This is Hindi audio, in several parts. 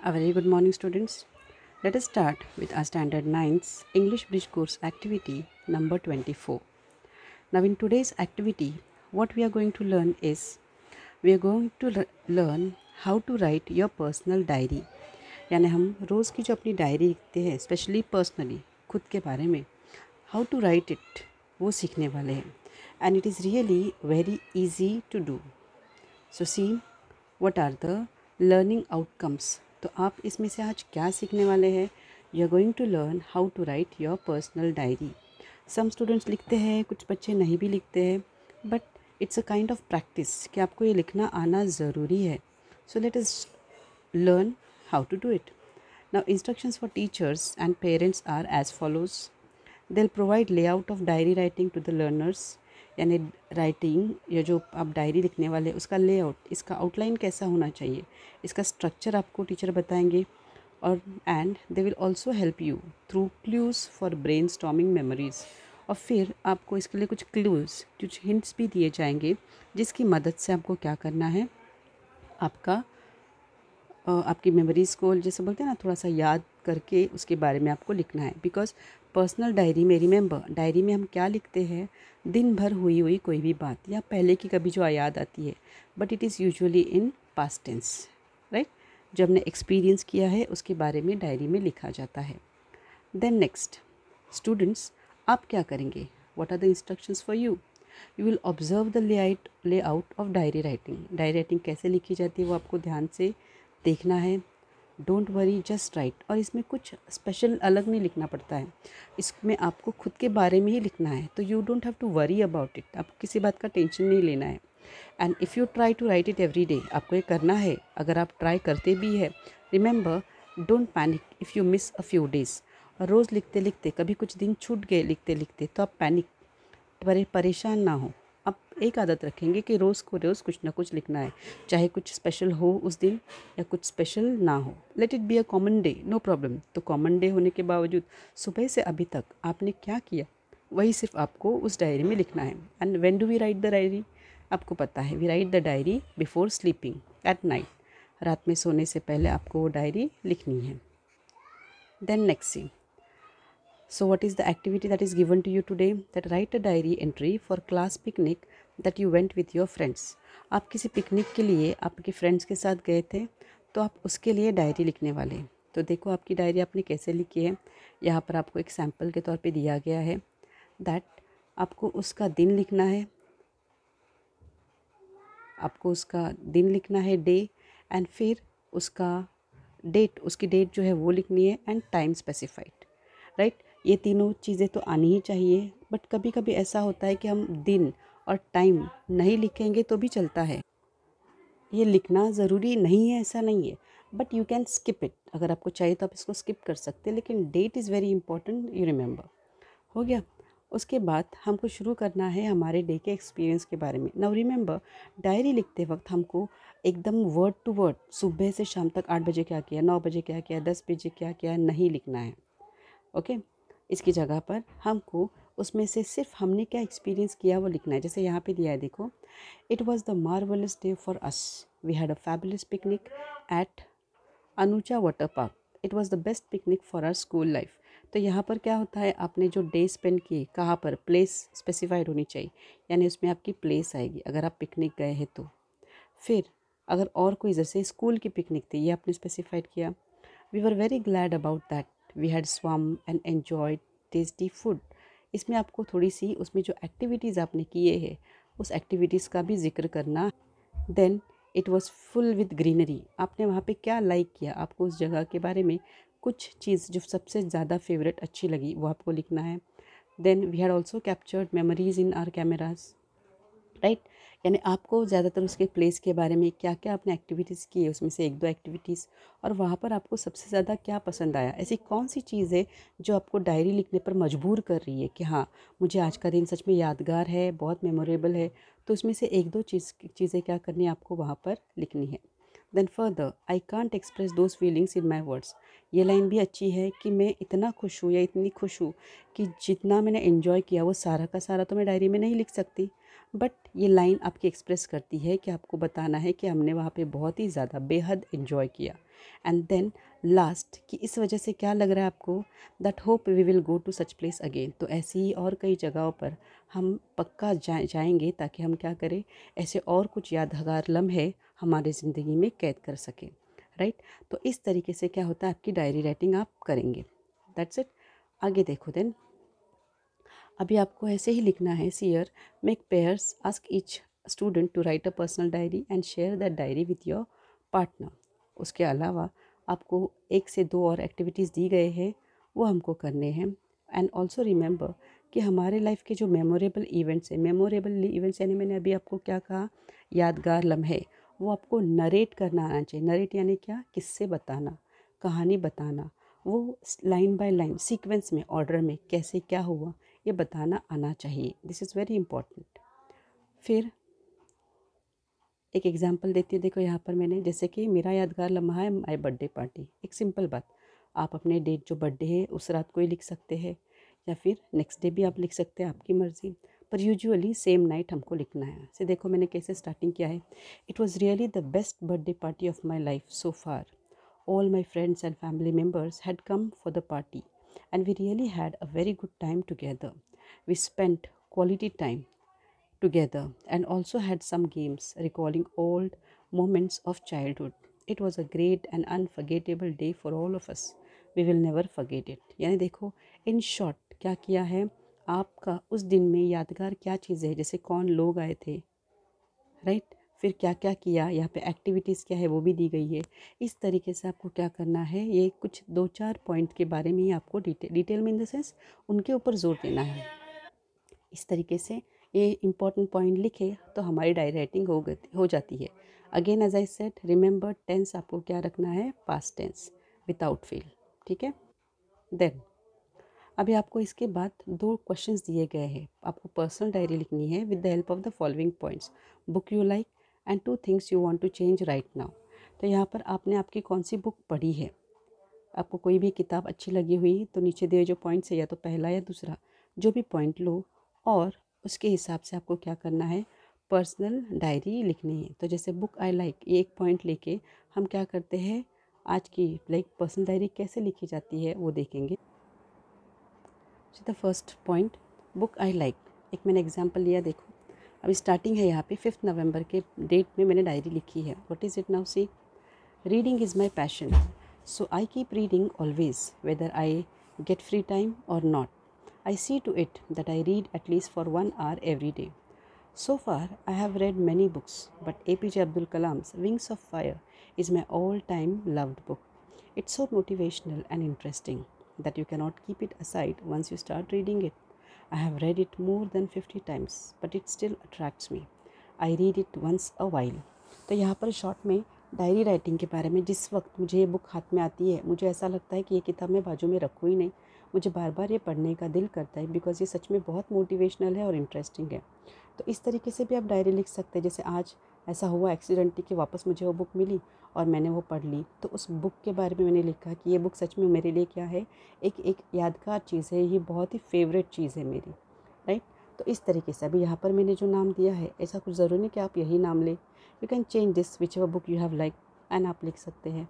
A very good morning, students. Let us start with our Standard 9's English Bridge Course activity number 24. Now, in today's activity, what we are going to learn is we are going to learn how to write your personal diary. यानी हम रोज़ की जो अपनी डायरी लिखते हैं, स्पेशली पर्सनली खुद के बारे में, हाउ टू राइट इट वो सीखने वाले हैं. And it is really very easy to do. So see what are the learning outcomes. तो आप इसमें से आज क्या सीखने वाले हैं? You are going to learn how to write your personal diary. Some students लिखते हैं, कुछ बच्चे नहीं भी लिखते हैं, but it's a kind of practice कि आपको ये लिखना आना ज़रूरी है. So let us learn how to do it. Now, instructions for teachers and parents are as follows. They'll provide layout of diary writing to the learners. यानी राइटिंग या जो आप डायरी लिखने वाले उसका लेआउट, इसका आउटलाइन कैसा होना चाहिए, इसका स्ट्रक्चर आपको टीचर बताएंगे. और and they will also help you through clues for brainstorming memories. और फिर आपको इसके लिए कुछ क्लूज़, कुछ हिंट्स भी दिए जाएंगे जिसकी मदद से आपको क्या करना है, आपकी मेमोरीज़ को जैसे बोलते हैं ना, थोड़ा सा याद करके उसके बारे में आपको लिखना है. बिकॉज पर्सनल डायरी में, रिमेंबर, डायरी में हम क्या लिखते हैं, दिन भर हुई कोई भी बात या पहले की कभी जो याद आती है, but it is usually in past tense, right. जो हमने एक्सपीरियंस किया है उसके बारे में डायरी में लिखा जाता है. देन नेक्स्ट, स्टूडेंट्स, आप क्या करेंगे? What are the instructions for you? You will observe the layout of diary writing. Diary writing कैसे लिखी जाती है वो आपको ध्यान से देखना है. Don't worry, just right. और इसमें कुछ स्पेशल अलग नहीं लिखना पड़ता है, इसमें आपको खुद के बारे में ही लिखना है. तो you don't have to worry about it. आपको किसी बात का टेंशन नहीं लेना है. And if you try to write it every day, आपको ये करना है. अगर आप ट्राई करते भी है, remember, don't panic if you miss a few days. और रोज़ लिखते लिखते कभी कुछ दिन छूट गए लिखते लिखते, तो आप परेशान ना हो. आप एक आदत रखेंगे कि रोज़ को रोज़ कुछ ना कुछ लिखना है, चाहे कुछ स्पेशल हो उस दिन या कुछ स्पेशल ना हो. Let it be a common day, no problem. तो कॉमन डे होने के बावजूद सुबह से अभी तक आपने क्या किया वही सिर्फ आपको उस डायरी में लिखना है. And when do we write the diary? आपको पता है, we write the diary before sleeping at night. रात में सोने से पहले आपको वो डायरी लिखनी है. Then next see. So what is the activity that is given to you today? That write a diary entry for class picnic that you went with your friends. आप किसी पिकनिक के लिए आपके फ्रेंड्स के साथ गए थे, तो आप उसके लिए डायरी लिखने वाले हैं. तो देखो आपकी डायरी आपने कैसे लिखी है. यहाँ पर आपको एक सैम्पल के तौर पे दिया गया है दैट आपको उसका दिन लिखना है, डे, एंड फिर उसका डेट, उसकी डेट जो है वो लिखनी है, एंड टाइम स्पेसिफाइड, राइट. ये तीनों चीज़ें तो आनी ही चाहिए. बट कभी कभी ऐसा होता है कि हम दिन और टाइम नहीं लिखेंगे तो भी चलता है. ये लिखना ज़रूरी नहीं है, ऐसा नहीं है, but you can skip it. अगर आपको चाहिए तो आप इसको स्किप कर सकते हैं, लेकिन that is very important, you remember. हो गया. उसके बाद हमको शुरू करना है हमारे डे के एक्सपीरियंस के बारे में. नाउ रिमेंबर, डायरी लिखते वक्त हमको एकदम वर्ड टू वर्ड सुबह से शाम तक 8 बजे क्या किया, 9 बजे क्या किया, 10 बजे क्या किया नहीं लिखना है. ओके. इसकी जगह पर हमको उसमें से सिर्फ हमने क्या एक्सपीरियंस किया वो लिखना है. जैसे यहाँ पे दिया है, देखो, it was the marvellous day for us. We had a fabulous picnic at Anucha water park. It was the best picnic for our school life. तो यहाँ पर क्या होता है, आपने जो डे स्पेंड किए, कहाँ पर, प्लेस स्पेसिफाइड होनी चाहिए, यानी उसमें आपकी प्लेस आएगी अगर आप पिकनिक गए हैं तो. फिर अगर और कोई, जैसे स्कूल की पिकनिक थी, ये आपने स्पेसिफाइड किया. We were very glad about that. We had swum and enjoyed tasty food. इसमें आपको थोड़ी सी उसमें जो एक्टिविटीज़ आपने किए हैं उस एक्टिविटीज़ का भी जिक्र करना. Then it was full with greenery. आपने वहाँ पे क्या लाइक किया, आपको उस जगह के बारे में कुछ चीज़ जो सबसे ज़्यादा फेवरेट अच्छी लगी वो आपको लिखना है. Then we had also captured memories in our cameras, right. यानी आपको ज़्यादातर उसके प्लेस के बारे में क्या क्या आपने एक्टिविटीज़ की है, उसमें से एक दो एक्टिविटीज़, और वहाँ पर आपको सबसे ज़्यादा क्या पसंद आया. ऐसी कौन सी चीज़ है जो आपको डायरी लिखने पर मजबूर कर रही है कि हाँ, मुझे आज का दिन सच में यादगार है, बहुत मेमोरेबल है. तो उसमें से एक दो चीज़ें क्या करनी है, आपको वहाँ पर लिखनी है. Then further, I can't express those feelings in my words. ये लाइन भी अच्छी है कि मैं इतना खुश हूँ या इतनी खुश हूँ कि जितना मैंने एन्जॉय किया वो सारा का सारा तो मैं डायरी में नहीं लिख सकती, बट ये लाइन आपकी एक्सप्रेस करती है कि आपको बताना है कि हमने वहाँ पे बहुत ही ज़्यादा बेहद इन्जॉय किया। एंड देन लास्ट कि इस वजह से क्या लग रहा है आपको, that hope we will go to such place again. तो ऐसी ही और कई जगहों पर हम पक्का जाएंगे ताकि हम क्या करें, ऐसे और कुछ यादगार लम्हे हमारे ज़िंदगी में कैद कर सकें, राइट। तो इस तरीके से क्या होता है, आपकी डायरी राइटिंग आप करेंगे। That's it. आगे देखो देन, अभी आपको ऐसे ही लिखना है, see here make pairs, ask each student to write a personal diary and share that diary with your partner. उसके अलावा आपको 1 से 2 और एक्टिविटीज़ दी गए हैं, वो हमको करने हैं। एंड ऑल्सो रिमेंबर कि हमारे लाइफ के जो मेमोरेबल इवेंट्स हैं, मेमोरेबल इवेंट्स यानी मैंने अभी आपको क्या कहा, यादगार लम्हे, वो आपको नरेट करना आना चाहिए। नरेट यानी क्या, किस्से बताना, कहानी बताना, वो लाइन बाय लाइन सीक्वेंस में, ऑर्डर में कैसे क्या हुआ ये बताना आना चाहिए। This is very important. फिर एक एग्जांपल देती हूँ, देखो यहाँ पर मैंने, जैसे कि मेरा यादगार लम्हा है माय बर्थडे पार्टी। एक सिंपल बात, आप अपने डेट जो बर्थडे है उस रात को ही लिख सकते हैं, या फिर नेक्स्ट डे भी आप लिख सकते हैं, आपकी मर्ज़ी। पर यूजुअली सेम नाइट हमको लिखना है। से देखो मैंने कैसे स्टार्टिंग किया है। It was really the best birthday party of my life so far. All my friends and family members had come for the party, and we really had a very good time together. We spent quality time together and also had some games, recalling old moments of childhood. It was a great and unforgettable day for all of us. We will never forget it. यानी देखो, इन शॉर्ट क्या किया है, आपका उस दिन में यादगार क्या चीज़ें हैं, जैसे कौन लोग आए थे, राइट, फिर क्या क्या किया, यहाँ पे एक्टिविटीज़ क्या है वो भी दी गई है। इस तरीके से आपको क्या करना है, ये कुछ 2-4 पॉइंट के बारे में ही आपको डिटेल में इन द सेंस उनके ऊपर जोर देना है। इस तरीके से ये इंपॉर्टेंट पॉइंट लिखे तो हमारी डायरी राइटिंग हो जाती है। Again as I said, remember tense आपको क्या रखना है, पास्ट टेंस विदाउट फेल, ठीक है। देन अभी आपको इसके बाद 2 क्वेश्चंस दिए गए हैं, आपको पर्सनल डायरी लिखनी है with the help of the following points, book you like and 2 things you want to change right now. तो यहाँ पर आपने आपकी कौन सी बुक पढ़ी है, आपको कोई भी किताब अच्छी लगी हुई तो नीचे दिए जो पॉइंट्स है, या तो पहला या दूसरा, जो भी पॉइंट लो और उसके हिसाब से आपको क्या करना है, पर्सनल डायरी लिखनी है। तो जैसे बुक आई लाइक, ये एक पॉइंट लेके हम क्या करते हैं, आज की पर्सनल डायरी कैसे लिखी जाती है वो देखेंगे। The first point, book I like, एक मैंने एग्जांपल लिया, देखो अभी स्टार्टिंग है यहाँ पे 5 नवंबर के डेट में मैंने डायरी लिखी है। What is it now, see, reading is my passion, so I keep reading always whether I get free time और not. I see to it that I read at least for 1 hour every day. So far, I have read many books, but APJ Abdul Kalam's Wings of Fire is my all-time loved book. It's so motivational and interesting that you cannot keep it aside once you start reading it. I have read it more than 50 times, but it still attracts me. I read it once a while. तो यहाँ पर शॉर्ट में डायरी राइटिंग के बारे में, जिस वक्त मुझे ये बुक हाथ में आती है मुझे ऐसा लगता है कि ये किताब मैं बाजू में रखूँ ही नहीं, मुझे बार बार ये पढ़ने का दिल करता है, बिकॉज़ ये सच में बहुत मोटिवेशनल है और इंटरेस्टिंग है। तो इस तरीके से भी आप डायरी लिख सकते हैं। जैसे आज ऐसा हुआ एक्सीडेंटली कि वापस मुझे वो बुक मिली और मैंने वो पढ़ ली, तो उस बुक के बारे में मैंने लिखा कि ये बुक सच में मेरे लिए क्या है, एक एक यादगार चीज़ है, ये बहुत ही फेवरेट चीज़ है मेरी, राइट। तो इस तरीके से अभी यहाँ पर मैंने जो नाम दिया है, ऐसा कुछ ज़रूरी नहीं कि आप यही नाम लें, you can change this which ever book you have like and आप लिख सकते हैं,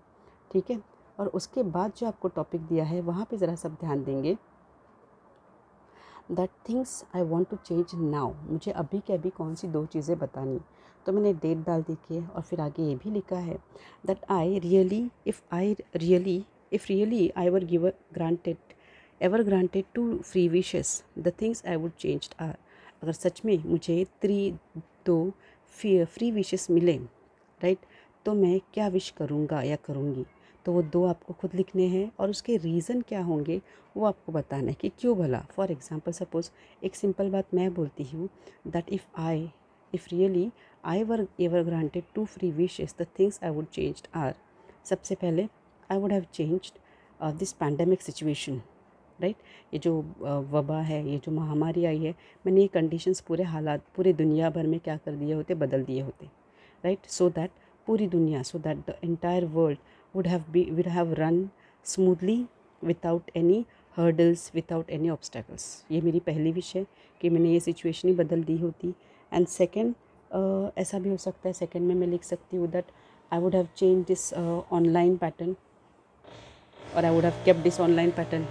ठीक है। और उसके बाद जो आपको टॉपिक दिया है वहाँ पे ज़रा सब that things I want to change now, मुझे अभी के अभी कौन सी 2 चीज़ें बतानी। तो मैंने डेट डाल दी है और फिर आगे ये भी लिखा है that if really I were give granted ever granted 2 free wishes, the things I would change are. अगर सच में मुझे 2 फ्री विशेस मिले, राइट, तो मैं क्या विश करूँगा या करूँगी। तो वो 2 आपको खुद लिखने हैं और उसके रीज़न क्या होंगे वो आपको बताना है कि क्यों भला। फॉर एग्ज़ाम्पल सपोज़ एक सिंपल बात मैं बोलती हूँ that if really I were ever granted 2 free wishes, the things I would change are. सबसे पहले I would have changed this pandemic situation, right. ये जो वबा है, ये जो महामारी आई है, मैंने ये कंडीशंस, पूरे हालात पूरे दुनिया भर में क्या कर दिए होते, बदल दिए होते, राइट। सो दैट पूरी दुनिया, so that the entire world would have run smoothly without any hurdles, without any obstacles। ये मेरी पहली विश है कि मैंने ये सिचुएशन ही बदल दी होती, एंड सेकेंड, ऐसा भी हो सकता है सेकेंड में मैं लिख सकती हूँ that I would have change this online pattern, और I would have kept this online pattern